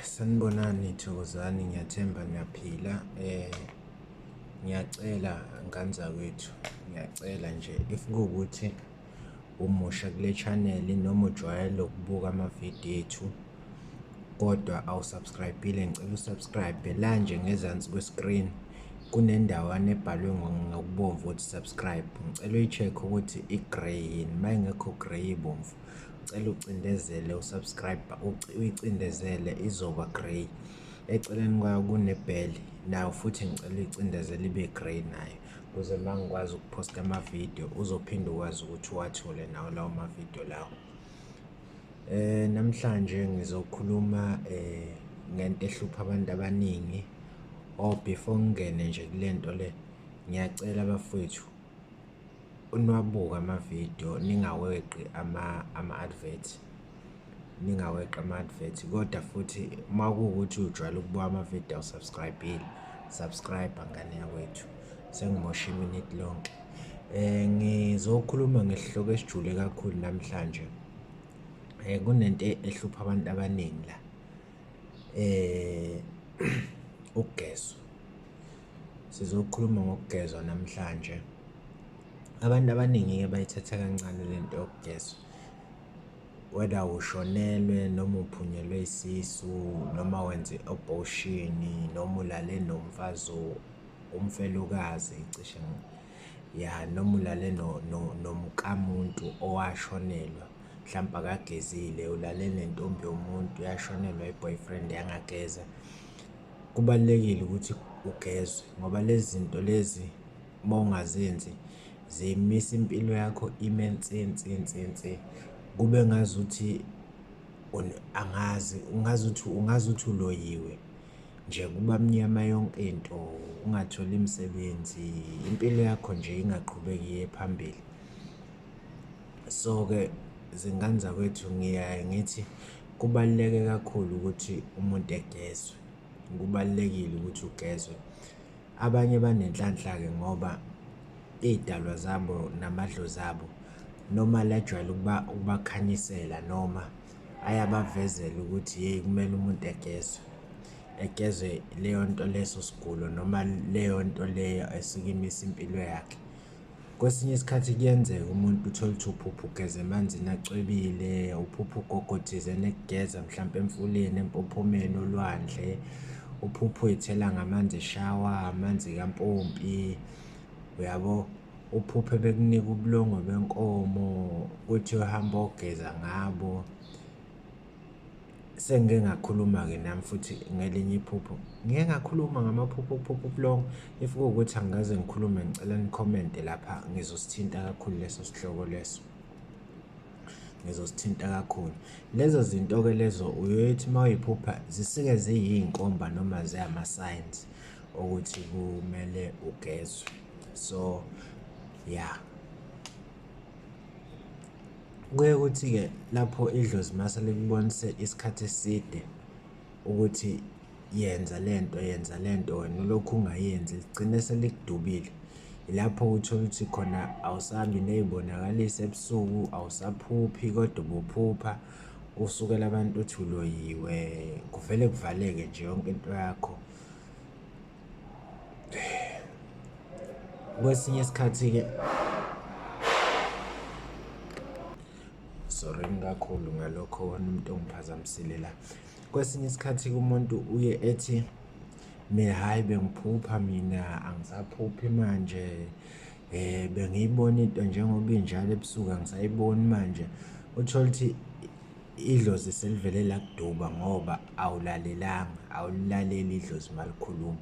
Sanibonani thokozani, ngiyathemba niyaphila. Ngiyacela nganzakwethu, ngiyacela nje if kuwukuthi umusha kule channel noma ujwayele ukubuka amavidiyo ethu kodwa awusubscribe-ile, ngicela usubscribe la nje ngezansi kwescreen kunendawana ebhalwe ngokubomvu ukuthi subscribe. Ngicela uyi-check ukuthi i-grey yini, uma ingekho grey ibomvu ngicela ucindezele usubscribe, uyicindezele izoba grey. Eceleni kwayo kune-bell nayo futhi ngicela uyicindezele ibe grey nayo, ukuze uma ngikwazi ukuphosta amavidiyo uzophinde ukwazi ukuthi uwathole nawo lawo mavidiyo lawo. Namhlanje ngizokhuluma ngento ehlupha abantu abaningi. Before ngingene nje kule nto le, ngiyacela bafowethu niwabuke amavidiyo, ningaweqi ama-advert, ningaweqi ama-advert, kodwa futhi uma kuwukuthi ujwayele ukubuka amavidiyo awusubscribe-ile, subscribe ngane yakwethu, sengimosha iminute lonke. Ngizokhuluma ngesihloko esijule kakhulu namhlanje. Kunento ehlupha abantu abaningi la, ukugezwa. Sizokhuluma ngokugezwa namhlanje. Abantu abaningi-ke bayithatha kancane le nto yokugezwa, whether ushonelwe noma uphunyelwe isisu noma wenze i-abortion noma ulale nomfazi umfelokazi cishe noma ulale nomuntu owashonelwa, mhlawumbe akagezile, ulale nentombi yomuntu yashonelwa i-boyfriend yangageza. Kubalulekile ukuthi ugezwe ngoba lezi zinto lezi uma ungazenzi zimisa impilo yakho ime nsi. Kube ngazuthi ungazuthi uloyiwe nje, kuba mnyama yonke into, ungatholi imisebenzi, impilo yakho nje ingaqhubeki iye phambili. So-ke zingane zakwethu, ngiyaye ngithi kubaluleke kakhulu ukuthi umuntu egezwe, kubalulekile ukuthi ugezwe. Abanye banenhlanhla-ke ngoba iy'dalwa zabo namadlozi abo noma lajwayele ukubakhanyisela noma ayabavezela ukuthi yeyi kumele umuntu egezwe leyo nto, leso sigulo noma leyo nto leyo esuke imisa impilo yakhe. Kwesinye isikhathi kuyenzeka umuntu uthole ukuthi uphupha ugeza emanzini acwebile, uphupha ugogodizene nekugeza mhlampe emfuleni, empophomeni, olwandle, uphupha uy'thela ngamanzi eshawa, amanzi kampompi, uyabo, uphuphe bekunika ubulongo benkomo uthi uhamba ogeza ngabo. Sengike ngakhuluma-ke nami futhi ngelinye iphupho, ngike ngakhuluma ngamaphupho okuphupha ubulongo. If kuwukuthi angikaze ngikhulume, ngicela nikhomente lapha, ngizosithinta kakhulu leso sihloko leso, ngizosithinta kakhulu. Lezo zinto-ke lezo uyothi uma uy'phupha zisuke ziyinkomba noma ziyama-signs ukuthi kumele ugezwe. So yeah, kuye kuthi-ke lapho idlozi mase likubonise isikhathi eside ukuthi yenza lento, wena ulokhu ungayenzi, ligcine selikudubile. Ilapho uthola ukuthi khona awusabi ney'bonakalisa ebusuku, awusaphuphi kodwa ubuphupha, usukela abantu uthi uloyiwe, kuvele kuvaleke nje yonke into yakho. Kwesinye isikhathi-ke, sorry kakhulu ngalokho, umuntu ongiphazamisile la. Kwesinye isikhathi umuntu uye ethi mina hhayi bengiphupha, mina angisaphuphi manje, bengiyibona into njengoba injalo ebusuku angisayiboni manje. Uthole ukuthi idlozi selivele lakuduba ngoba awulilaleli idlozi malikhuluma.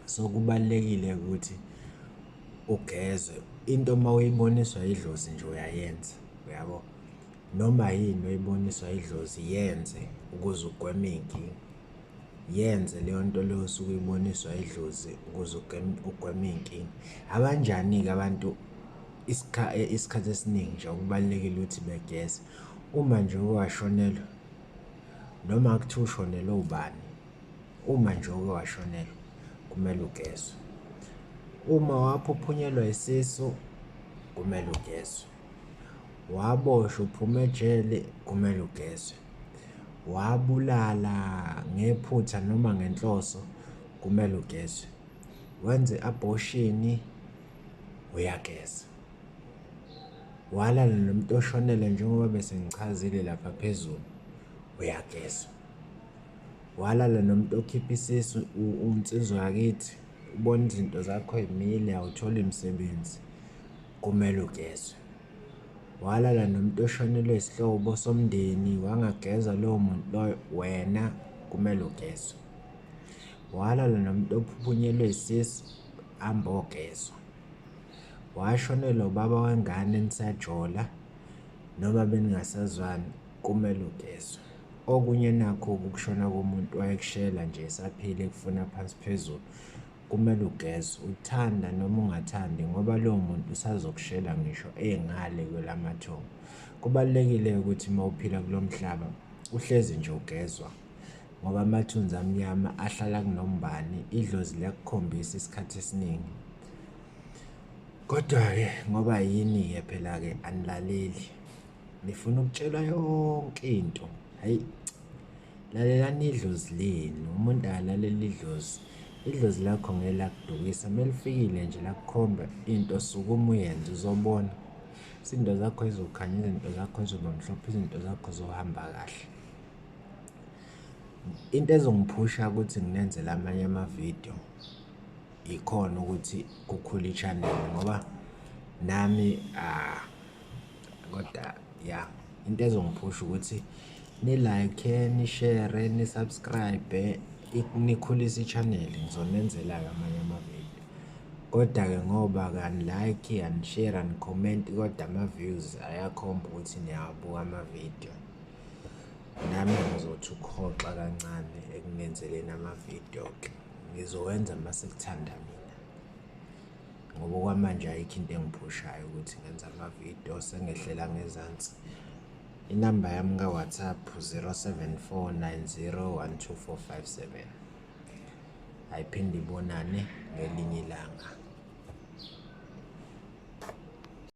So kubalulekile ukuthi ugezwe. Into uma uyiboniswa idlozi nje uyayenza, uyabo, noma yini oyiboniswa idlozi yenze ukuze ugweme iy'nkinga. Yenze leyo nto leyo osuke uyiboniswa idlozi ukuze ugweme iy'nkinga. Abanjani-ke abantu isikhathi esiningi nje okubalulekile ukuthi begeze. Uma nje washonelwa noma kuthiwa ushonelwe ubani, uma nje uke washonelwa kumele ugezwe. Uma waphuphunyelwa isisu kumele ugezwe. Waboshwa uphuma ejele kumele ugezwe. wabulala ngephutha noma ngenhloso, kumele ugezwe. Wenze i-abortion, uyageza. Walala nomuntu oshonelwe njengoba bese ngichazile lapha phezulu, uyagezwa. Walala nomuntu okhipha isisu, unsizwa yakithi, ubona izinto zakho y'mile, awutholi imisebenzi, kumele ugezwe. Walala nomuntu oshonelwe isihlobo somndeni, wangageza lowo muntu loyo, wena kumele ugezwe. Walala nomuntu ophuphunyelwe isisu, hamba ogezwa. Washonelwa ubaba wengane nisajola noma beningasazwani, kumele ugezwe. Okunye nakho ukushona komuntu wayekushela nje esaphila ekufuna phansi phezulu, kumele ugezwe. Uthanda noma ungathandi, ngoba lowo muntu usazokushela ngisho engale kwelamathongo. Kubalulekile ukuthi uma uphila kulo mhlaba uhlezi nje ugezwa, ngoba amathunzi amnyama ahlala kunombani, idlozi liyakukhombisa isikhathi esiningi. Kodwa-ke ngoba yini-ke phela-ke anilaleli, ngifuna ukutshela yonke into. Hhayi, lalelani idlozi lenu, umuntu akalalela idlozi. Idlozi lakho ngeke lakudukisa, melifikile nje lakukhomba into, sukuma uyenze, uzobona. Izinto zakho zizokhanya, izinto zakho zizoba mhlophe, izinto zakho zizohamba kahle. Into ezongiphusha ukuthi nginenzele amanye amavidiyo ikhona ukuthi kukhule i-channel, ngoba nami kodwa ya into ezongiphusha ukuthi ni-like, ni-share, ni-subscribe, nikhulise i-channel, ngizonenzela-ke amanye amavidiyo. Kodwa-ke ngoba kani-like, ani-share, ani-comment, kodwa ama-views ayakhomba ukuthi niyawabuka amavidiyo. Nami ngizothi ukuhoxa kancane ekunenzeleni amavidiyo-ke. Ngizowenza uma sekuthanda mina, ngoba okwamanje ayikho into engiphushayo ukuthi ngenze amavidiyo, sengehlela ngezansi. Inamba yami ka-WhatsApp 07490124457. Ayiphinde ibonane ngelinye ilanga.